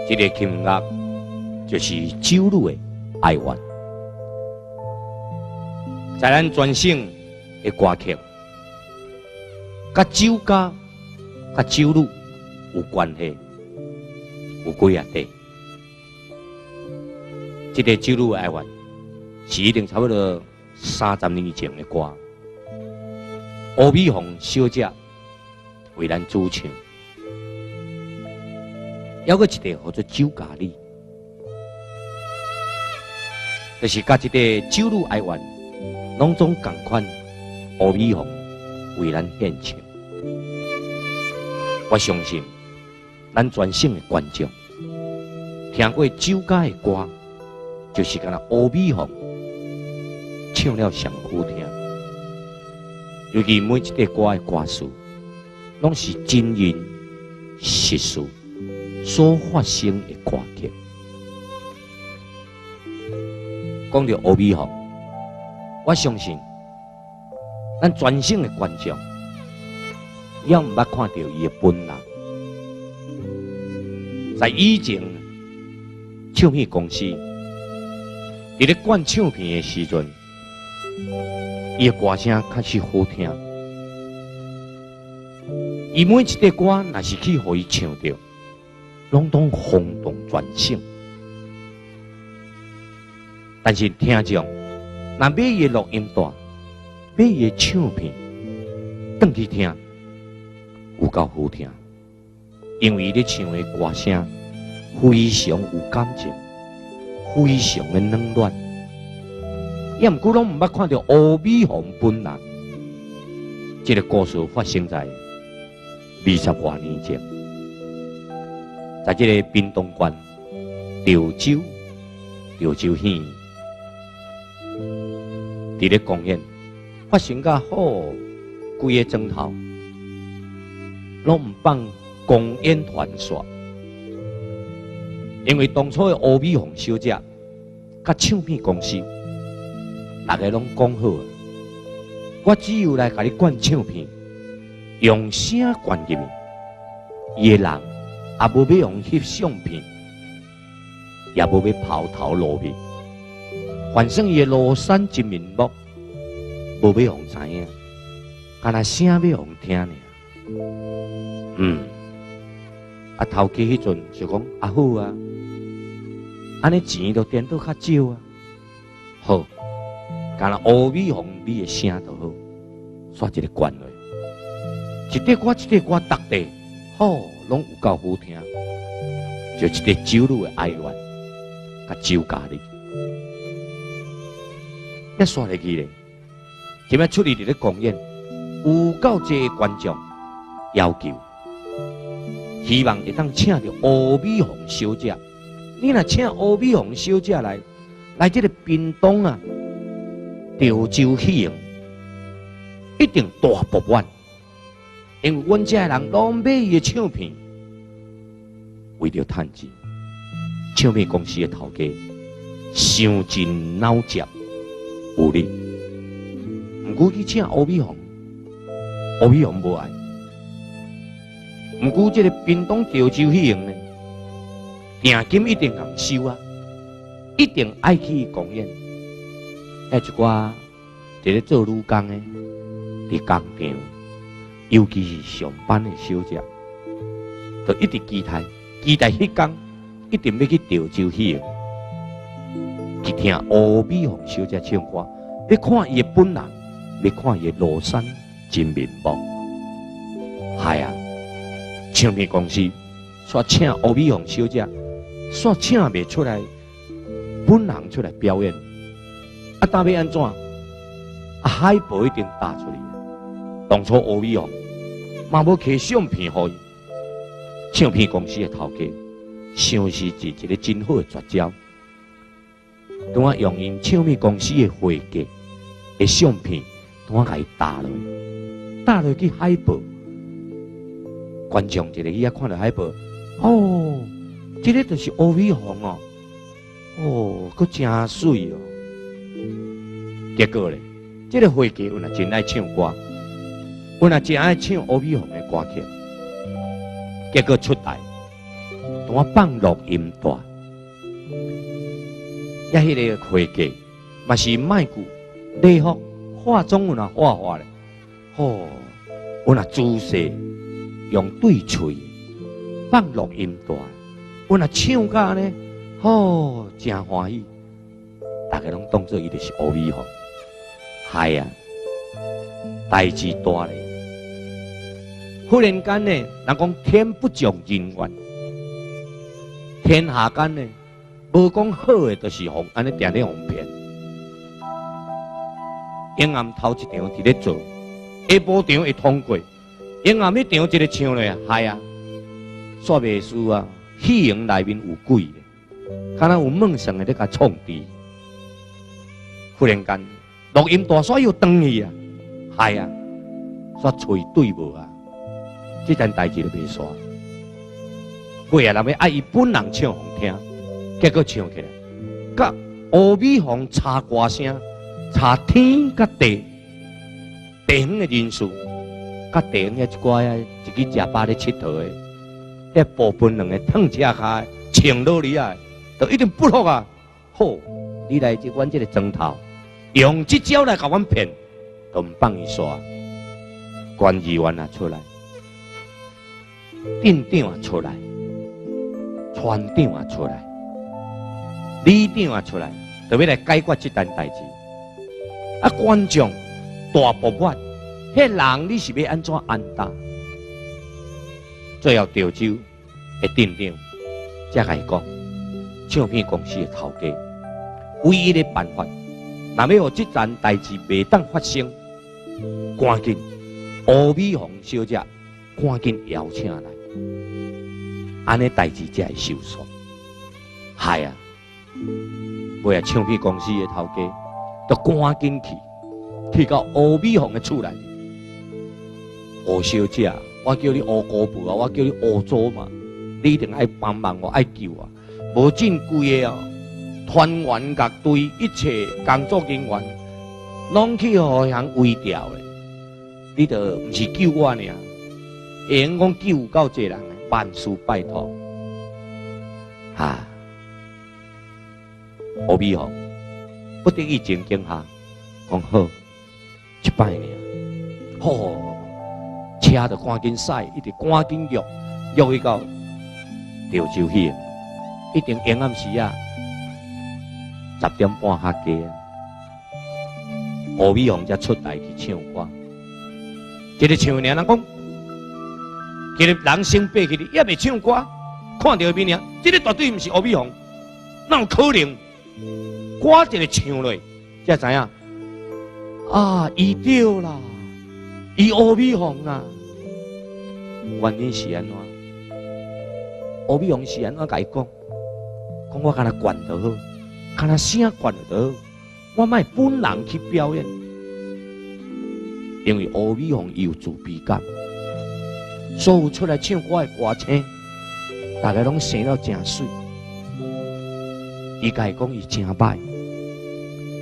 这个琴乐就是酒女的哀怨，在咱全省的歌曲，甲酒家、甲酒女有关系，有几啊块。这个酒女的哀怨是一定差不多30年前的歌。吴美凤小姐为咱主唱。还阁一个叫做酒家里，就是甲一个酒女哀怨，拢总同款。吴美凤为咱献唱，我相信咱全省的观众听过酒家的歌，就是敢若吴美凤唱了上好听。尤其每一个歌的歌词，拢是真人实事所发生的歌曲。讲到吴美凤，我相信咱全省的观众也毋捌看到伊的本人。在以前唱片公司伫咧灌唱片的时阵，伊的歌声确实好听。伊每一个歌，若是去互伊唱着，拢拢轰动全省。但是听众若买伊的录音带，买伊的唱片，转去听，有够好听。因为伊咧唱的歌声非常有感情，非常的冷暖。也毋过拢毋捌看到吴美凤本人。这个故事发生在20多年前，在这个滨东县潮州县，伫咧公园发生甲好几个钟头，拢毋放公演团线，因为当初的吴美凤小姐甲唱片公司，大家拢讲好啊，我只有来甲你灌唱片，用声灌入去，伊的人也无要用翕相片，也无要抛头露面，反正伊的庐山真面目，无要用知影，干那声要用听尔。头家迄阵就讲啊好啊，安尼钱就赚到较少啊，好。干那吴美凤你的声就好，煞一个关落，一块歌一块歌，逐地好拢有够好听，就一个酒女的哀怨，甲酒家里，一刷入去咧，今仔出去伫咧公演，有够济观众要求，希望会当请到吴美凤小姐。你若请吴美凤小姐来这个滨东啊！潮州喜迎一定大爆满，因为阮这的人拢买伊的唱片，为着趁钱，唱片公司的头家伤尽脑汁有力。毋过去请吴美凤，吴美凤无爱。毋过这个滨东潮州喜迎呢，定金一定共收啊，一定爱去公演。还一寡伫咧做女工的，伫工厂，尤其是上班的小姐，就一直期待迄天一定要去潮州喜迎，去听吴美凤小姐唱歌，要看伊的本人，要看伊的庐山真面目。系啊，唱片公司煞请吴美凤小姐，煞请袂出来本人出来表演。打要安怎？海报一定打出来。当初吴美凤嘛无摕相片互伊，唱片公司的头家想是一个真好的绝招，当我用因唱片公司的会计的相片，当我甲伊打落去海报，观众一个去看到海报，哦，这个就是吴美凤哦，哦，佫真水哦。结果咧，这个会计阮也真爱唱歌，阮也真爱唱吴美凤的歌曲。结果出来，当我放录音带，也迄个会计嘛是卖句礼服化妆有哪化咧，吼，有哪姿势用对嘴放录音带，有哪唱歌呢，吼，真欢喜，大家拢当作伊就是阿弥陀，嗨呀，代志大咧。忽然间呢，人讲天不降人愿，天下间呢，无讲好的，就是红，安尼定咧红骗。永暗头一场伫咧做，下晡场会通过，永暗迄场一个唱咧，嗨啊，煞袂输啊，戏院内面有鬼的，敢若有梦想的咧甲创治。忽然间，录音大煞又断去啊，嗨啊，煞找对无啊。这件代志就袂煞，过下人要爱伊本人唱互听，结果唱起来，甲阿弥陀差歌声，差天甲地，地方的人数，甲地方的一寡一支食饱咧佚佗的，迄部分人的烫车骹穿落嚟啊，都一定不服啊！好，你来即阮即个庄头，用这招来甲阮骗，都唔放伊煞，官议员啊出来。镇长也出来，村长也出来，里长也出来，就要来解决这件代志。啊，观众大部分，迄人你是要安怎安搭？最后潮州的镇长才甲伊讲，唱片公司的头家，唯一的办法，若要这件代志袂当发生，赶紧阿弥陀小姐，赶紧邀请来。安尼代志才会收束。嗨啊！尾啊，唱片公司的头家，就赶紧去到阿弥陀的厝内。何小姐，我叫你阿姑父啊，我叫你阿祖嘛，你一定爱帮忙我，爱救我。无真规个哦，团员乐队一切工作人员，拢去互人围掉咧。你着毋是救我尔，会用讲救到这人。万事拜托，阿弥陀不得已情境下，讲好一摆呢，好，车就赶紧驶，一直赶紧约去到潮州去，一定阴暗时啊，10点半下街啊，阿弥陀才出来去唱歌，一个唱呢，人讲。今日人生爬起哩，也未唱歌，看到面啊，这个绝对不是阿弥陀，哪有可能？歌一个唱落，才知影啊，伊对啦，伊阿弥陀啊，原因是安怎？阿弥陀是安怎甲伊讲？讲我敢若管得好，敢若声管得好，我莫本人去表演，因为阿弥陀有自卑感。所有出来唱歌的歌星，大家拢生了真水。伊家讲伊真歹，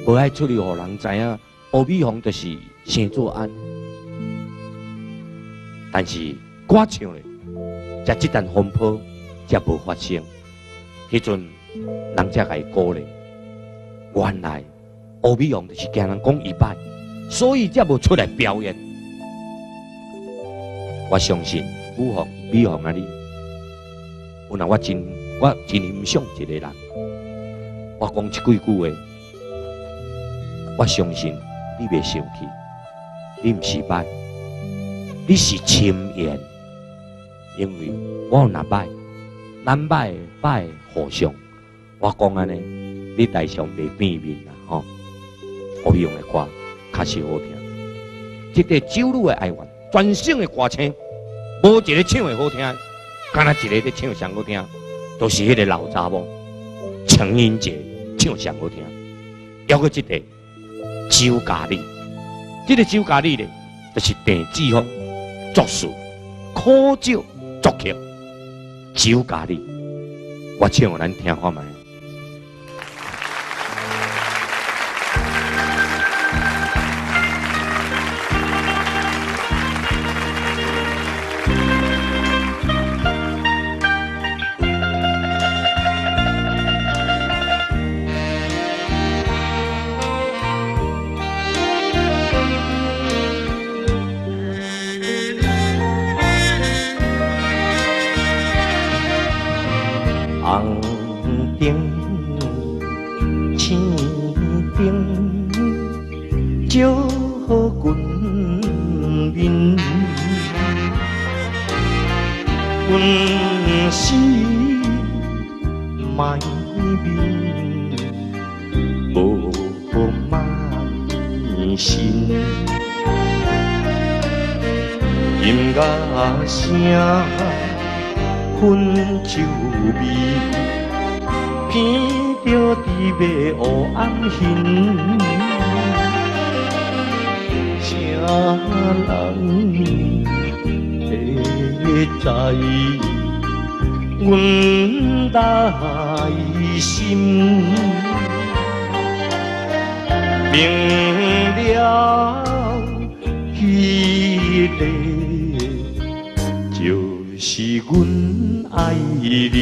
无爱出去互人知影。阿弥陀就是生做安，但是歌唱咧，才这阵风波才无发生。迄阵人才甲伊鼓励，原来阿弥陀就是惊人讲伊歹，所以才无出来表演。我相信武行、美行啊你，有那我真欣赏一个人。我讲一句话，我相信你袂生气，你唔是歹，你是深缘。因为我有若歹，咱歹互相。我讲安尼，你大上袂变面啦吼。我用的歌确实好听，这个酒女的爱愿。全省的歌星，无一个唱的好听，敢若一个在唱上好听，都是迄个老查某程英杰唱上好听。还有一个周嘉丽，这个周嘉丽咧，就是郑志峰作词、柯照作曲。周嘉丽，我唱互咱听看觅。是卖面，无卖心。音乐声，薰酒味，闻着滋味黑暗痕。啥人会知阮内心？明了迄个就是阮爱人。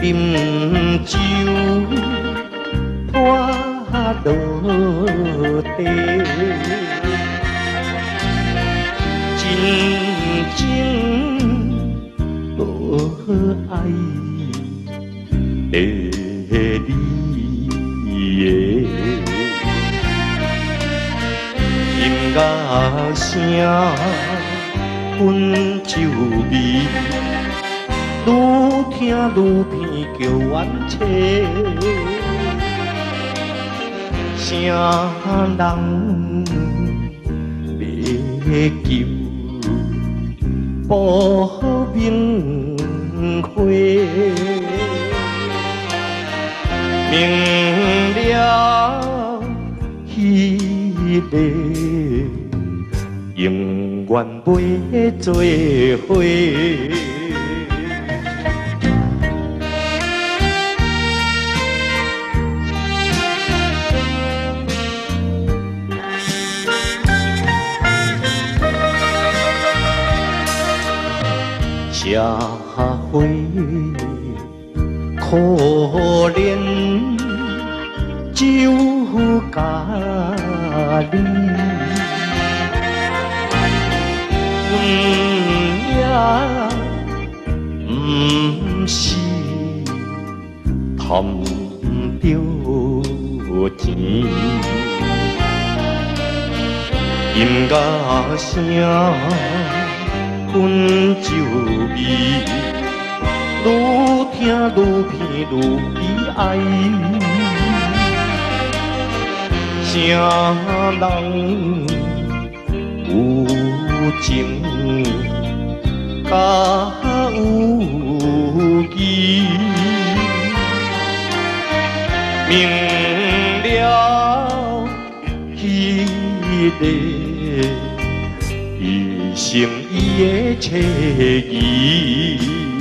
饮酒泼落地，真情无爱的你的，音乐声，薰酒味。愈听愈偏叫冤切，啥人要救保明花？明了迄个永远袂做伙。社会可怜，只有家己，阮也毋是贪着钱，音乐声。薰酒味，愈听愈偏愈悲哀。啥人有情，甲有义？明了迄个。生伊的切意。